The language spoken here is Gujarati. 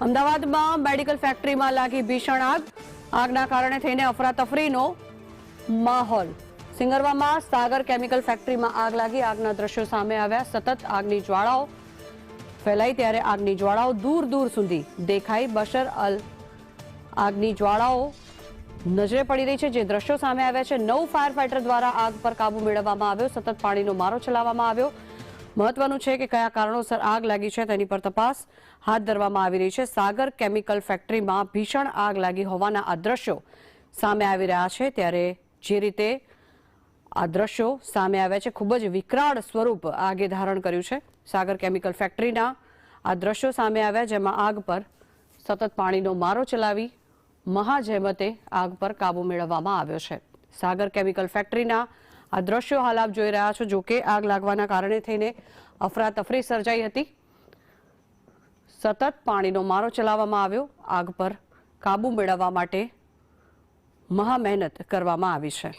અમદાવાદમાં મેડિકલ ફેક્ટરીમાં લાગી ભીષણ આગ. આગના કારણે થઈને અફરાતફરીનો માહોલ. સિંગરવામાં સાગર કેમિકલ ફેક્ટરીમાં આગ લાગી. આગના દ્રશ્યો સામે આવ્યા. સતત આગની જ્વાળાઓ ફેલાઈ ત્યારે આગની જ્વાળાઓ દૂર દૂર સુધી દેખાઈ. બશર અલ આગની જ્વાળાઓ નજરે પડી રહી છે. જે દ્રશ્યો સામે આવ્યા છે, 9 ફાયર ફાઈટર દ્વારા આગ પર કાબુ મેળવવામાં આવ્યો. સતત પાણીનો મારો ચલાવવામાં આવ્યો. મહત્વનું છે કે કયા કારણોસર આગ લાગી છે તેની પર તપાસ હાથ ધરવામાં આવી રહી છે. સાગર કેમિકલ ફેક્ટરીમાં ભીષણ આગ લાગી હોવાના આ દ્રશ્યો સામે આવી રહ્યા છે. ત્યારે જે રીતે આ દ્રશ્યો સામે આવ્યા છે, ખૂબ જ વિકરાળ સ્વરૂપ આગે ધારણ કર્યું છે. સાગર કેમિકલ ફેક્ટરીના આ દ્રશ્યો સામે આવ્યા, જેમાં આગ પર સતત પાણીનો મારો ચલાવી મહાજહેમતે આગ પર કાબુ મેળવવામાં આવ્યો છે. સાગર કેમિકલ ફેક્ટરીના આ દ્રશ્યો હાલ આપ જોઈ રહ્યા છો. જો કે આગ લાગવાના કારણે થઈને અફરાતફરી સર્જાઈ હતી. સતત પાણીનો મારો ચલાવવામાં આવ્યો. આગ પર કાબુ મેળવવા માટે મહા મહેનત કરવામાં આવી છે.